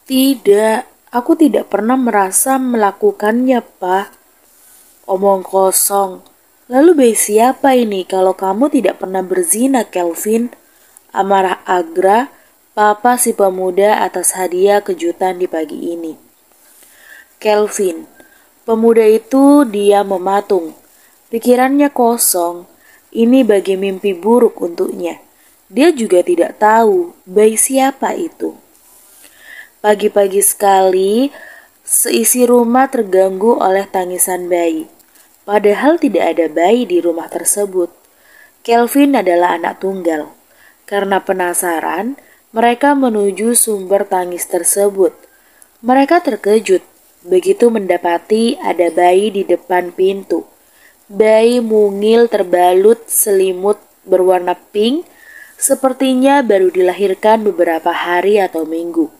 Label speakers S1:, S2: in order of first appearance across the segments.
S1: Tidak, aku tidak pernah merasa melakukannya, Pak. Omong kosong. Lalu bayi siapa ini kalau kamu tidak pernah berzina, Kelvin? Amarah Agra, papa si pemuda atas hadiah kejutan di pagi ini. Kelvin, pemuda itu diam mematung. Pikirannya kosong. Ini bagi mimpi buruk untuknya. Dia juga tidak tahu bayi siapa itu. Pagi-pagi sekali, seisi rumah terganggu oleh tangisan bayi. Padahal tidak ada bayi di rumah tersebut. Kelvin adalah anak tunggal. Karena penasaran, mereka menuju sumber tangis tersebut. Mereka terkejut begitu mendapati ada bayi di depan pintu. Bayi mungil terbalut selimut berwarna pink, sepertinya baru dilahirkan beberapa hari atau minggu.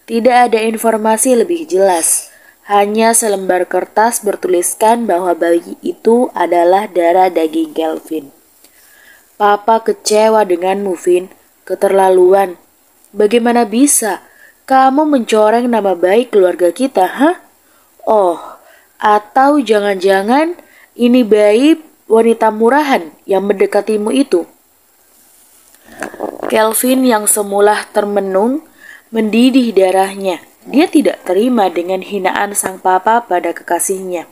S1: Tidak ada informasi lebih jelas, hanya selembar kertas bertuliskan bahwa bayi itu adalah darah daging Kelvin. Papa kecewa denganmu, Vin. Keterlaluan. Bagaimana bisa kamu mencoreng nama baik keluarga kita, hah? Oh, atau jangan-jangan ini bayi wanita murahan yang mendekatimu itu. Kelvin yang semula termenung mendidih darahnya. Dia tidak terima dengan hinaan sang papa pada kekasihnya.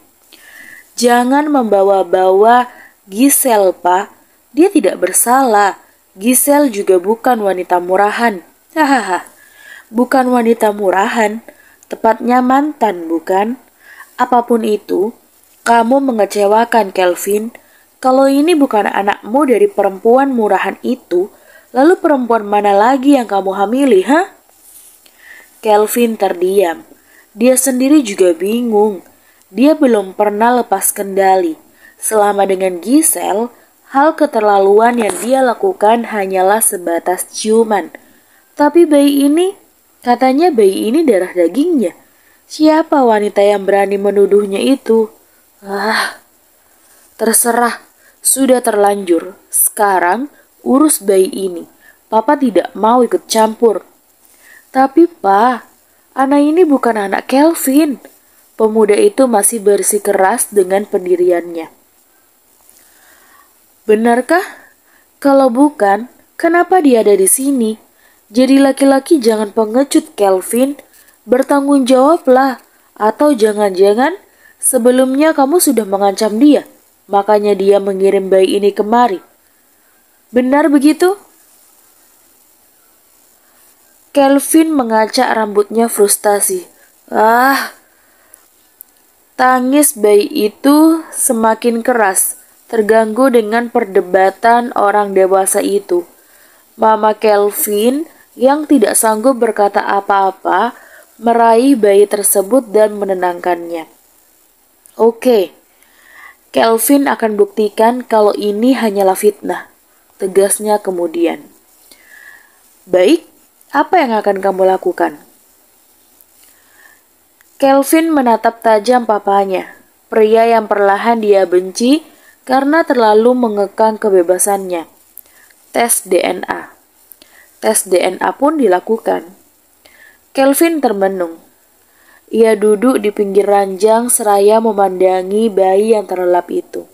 S1: Jangan membawa-bawa Giselle, Pak. Dia tidak bersalah. Giselle juga bukan wanita murahan. Hahaha. Bukan wanita murahan, tepatnya mantan, bukan? Apapun itu, kamu mengecewakan, Kelvin. Kalau ini bukan anakmu dari perempuan murahan itu, lalu perempuan mana lagi yang kamu hamili, hah? Kelvin terdiam. Dia sendiri juga bingung. Dia belum pernah lepas kendali. Selama dengan Giselle, hal keterlaluan yang dia lakukan hanyalah sebatas ciuman. Tapi bayi ini, katanya bayi ini darah dagingnya. Siapa wanita yang berani menuduhnya itu? Terserah, sudah terlanjur. Sekarang urus bayi ini. Papa tidak mau ikut campur. Tapi Pak, anak ini bukan anak Kelvin. Pemuda itu masih bersikeras dengan pendiriannya. Benarkah? Kalau bukan, kenapa dia ada di sini? Jadi laki-laki jangan pengecut, Kelvin. Bertanggung jawablah. Atau jangan-jangan sebelumnya kamu sudah mengancam dia. Makanya dia mengirim bayi ini kemari. Benar begitu? Kelvin mengacak rambutnya frustasi. Tangis bayi itu semakin keras, terganggu dengan perdebatan orang dewasa itu. Mama Kelvin yang tidak sanggup berkata apa-apa, meraih bayi tersebut dan menenangkannya. Oke, Kelvin akan buktikan kalau ini hanyalah fitnah, tegasnya kemudian. Baik, apa yang akan kamu lakukan? Kelvin menatap tajam papanya, pria yang perlahan dia benci karena terlalu mengekang kebebasannya. Tes DNA. Tes DNA pun dilakukan. Kelvin termenung. Ia duduk di pinggir ranjang seraya memandangi bayi yang terlelap itu.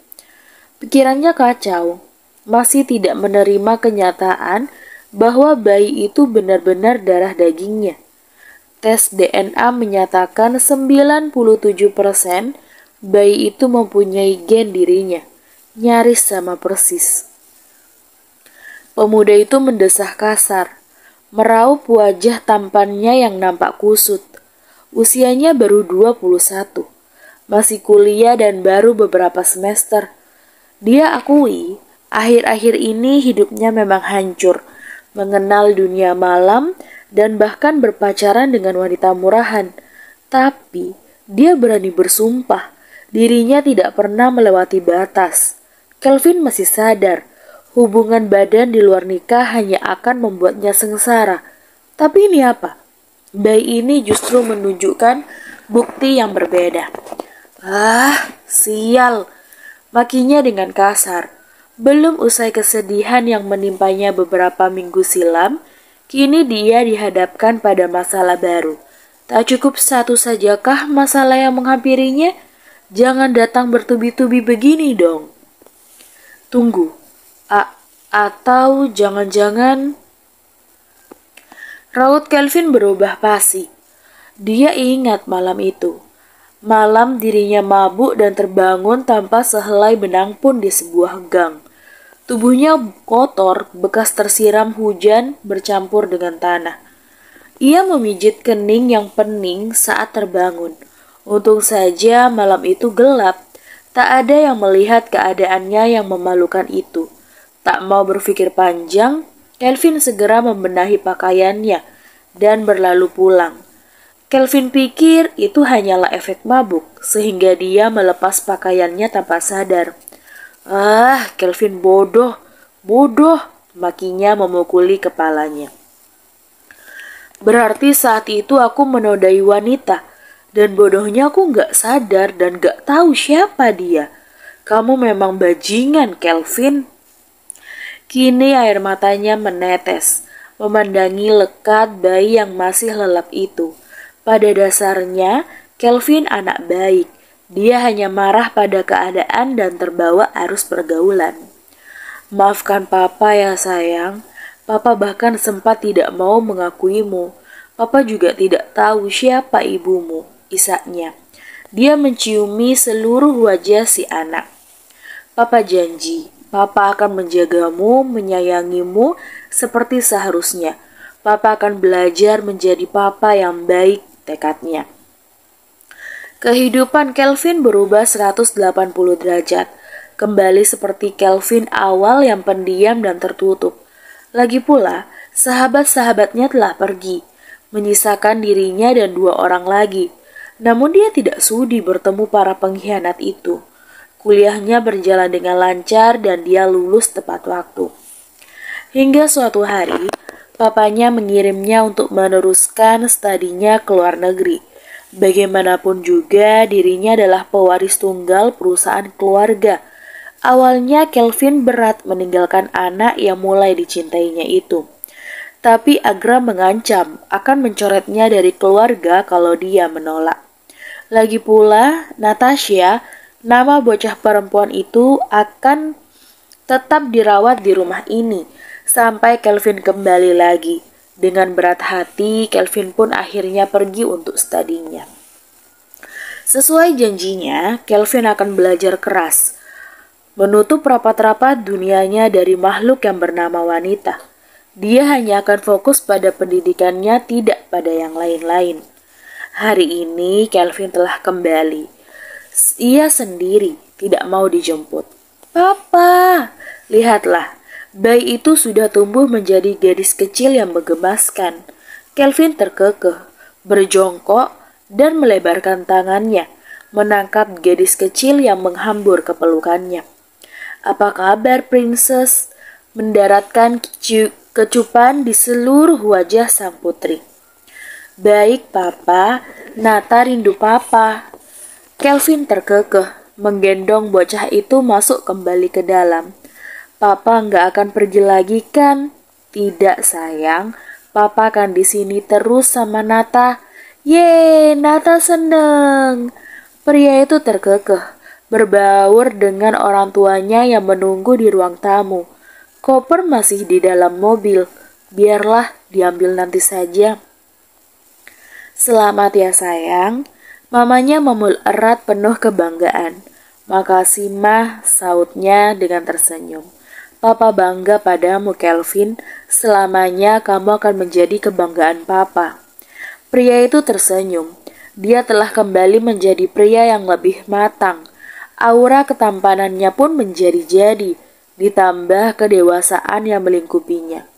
S1: Pikirannya kacau, masih tidak menerima kenyataan bahwa bayi itu benar-benar darah dagingnya. Tes DNA menyatakan 97% bayi itu mempunyai gen dirinya, nyaris sama persis. Pemuda itu mendesah kasar, meraup wajah tampannya yang nampak kusut. Usianya baru 21, masih kuliah dan baru beberapa semester. Dia akui, akhir-akhir ini hidupnya memang hancur, mengenal dunia malam, dan bahkan berpacaran dengan wanita murahan. Tapi, dia berani bersumpah, dirinya tidak pernah melewati batas. Kelvin masih sadar, hubungan badan di luar nikah hanya akan membuatnya sengsara. Tapi ini apa? Bayi ini justru menunjukkan bukti yang berbeda. Sial, makinya dengan kasar. Belum usai kesedihan yang menimpanya beberapa minggu silam, Kini dia dihadapkan pada masalah baru. Tak cukup satu sajakah masalah yang menghampirinya? Jangan datang bertubi-tubi begini dong. Tunggu, atau jangan-jangan... Raut Kelvin berubah pasti. Dia ingat malam itu. Malam dirinya mabuk dan terbangun tanpa sehelai benang pun di sebuah gang. Tubuhnya kotor, bekas tersiram hujan bercampur dengan tanah. Ia memijit kening yang pening saat terbangun. Untung saja malam itu gelap. Tak ada yang melihat keadaannya yang memalukan itu. Tak mau berpikir panjang, Kelvin segera membenahi pakaiannya dan berlalu pulang. Kelvin pikir itu hanyalah efek mabuk, sehingga dia melepas pakaiannya tanpa sadar. Kelvin bodoh, makinya memukuli kepalanya. Berarti saat itu aku menodai wanita, dan bodohnya aku gak sadar dan gak tahu siapa dia. Kamu memang bajingan, Kelvin. Kini air matanya menetes, memandangi lekat bayi yang masih lelap itu. Pada dasarnya, Kelvin anak baik. Dia hanya marah pada keadaan dan terbawa arus pergaulan. Maafkan Papa ya sayang. Papa bahkan sempat tidak mau mengakuimu. Papa juga tidak tahu siapa ibumu, isaknya. Dia menciumi seluruh wajah si anak. Papa janji, Papa akan menjagamu, menyayangimu seperti seharusnya. Papa akan belajar menjadi papa yang baik, tekadnya. Kehidupan Kelvin berubah 180 derajat. Kembali seperti Kelvin awal yang pendiam dan tertutup. Lagi pula, sahabat-sahabatnya telah pergi, menyisakan dirinya dan 2 orang lagi. Namun dia tidak sudi bertemu para pengkhianat itu. Kuliahnya berjalan dengan lancar dan dia lulus tepat waktu. Hingga suatu hari, papanya mengirimnya untuk meneruskan studinya ke luar negeri. Bagaimanapun juga, dirinya adalah pewaris tunggal perusahaan keluarga. Awalnya Kelvin berat meninggalkan anak yang mulai dicintainya itu. Tapi Agra mengancam akan mencoretnya dari keluarga kalau dia menolak. Lagi pula, Natasha, nama bocah perempuan itu, akan tetap dirawat di rumah ini sampai Kelvin kembali lagi. Dengan berat hati, Kelvin pun akhirnya pergi untuk studinya. Sesuai janjinya, Kelvin akan belajar keras, menutup rapat-rapat dunianya dari makhluk yang bernama wanita. Dia hanya akan fokus pada pendidikannya, tidak pada yang lain-lain. Hari ini Kelvin telah kembali. Ia sendiri, tidak mau dijemput. Papa, lihatlah. Bayi itu sudah tumbuh menjadi gadis kecil yang menggemaskan. Kelvin terkekeh, berjongkok, dan melebarkan tangannya, menangkap gadis kecil yang menghambur ke pelukannya. Apa kabar, Princess? Mendaratkan kecupan di seluruh wajah sang putri. Baik, Papa. Nata rindu Papa. Kelvin terkekeh, menggendong bocah itu masuk kembali ke dalam. Papa nggak akan pergi lagi kan? Tidak sayang, Papa akan di sini terus sama Nata. Yeay, Nata seneng. Pria itu terkekeh, berbaur dengan orang tuanya yang menunggu di ruang tamu. Koper masih di dalam mobil, biarlah diambil nanti saja. Selamat ya sayang, mamanya memeluk erat penuh kebanggaan. Makasih mah, sautnya dengan tersenyum. Papa bangga padamu, Kelvin. Selamanya kamu akan menjadi kebanggaan Papa. Pria itu tersenyum. Dia telah kembali menjadi pria yang lebih matang. Aura ketampanannya pun menjadi-jadi, ditambah kedewasaan yang melingkupinya.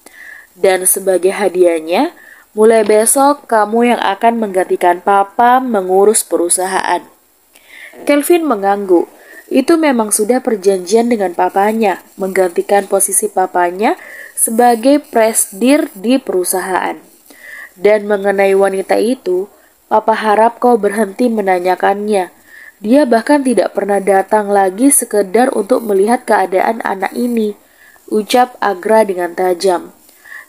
S1: Dan sebagai hadiahnya, mulai besok kamu yang akan menggantikan Papa mengurus perusahaan. Kelvin mengangguk. Itu memang sudah perjanjian dengan papanya, menggantikan posisi papanya sebagai presdir di perusahaan. Dan mengenai wanita itu, Papa harap kau berhenti menanyakannya. Dia bahkan tidak pernah datang lagi sekedar untuk melihat keadaan anak ini, ucap Agra dengan tajam.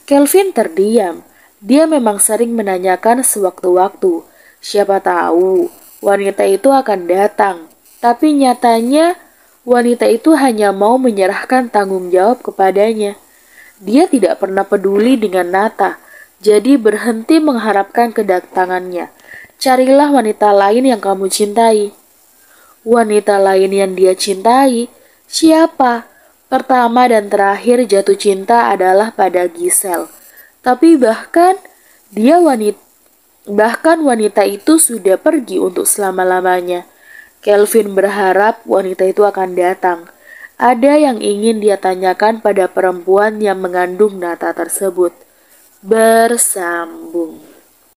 S1: Kelvin terdiam. Dia memang sering menanyakan sewaktu-waktu. Siapa tahu wanita itu akan datang. Tapi nyatanya wanita itu hanya mau menyerahkan tanggung jawab kepadanya. Dia tidak pernah peduli dengan Nata, jadi berhenti mengharapkan kedatangannya. Carilah wanita lain yang kamu cintai. Wanita lain yang dia cintai? Siapa? Pertama dan terakhir jatuh cinta adalah pada Giselle. Tapi bahkan wanita itu sudah pergi untuk selama-lamanya. Kelvin berharap wanita itu akan datang. Ada yang ingin dia tanyakan pada perempuan yang mengandung Nata tersebut. Bersambung.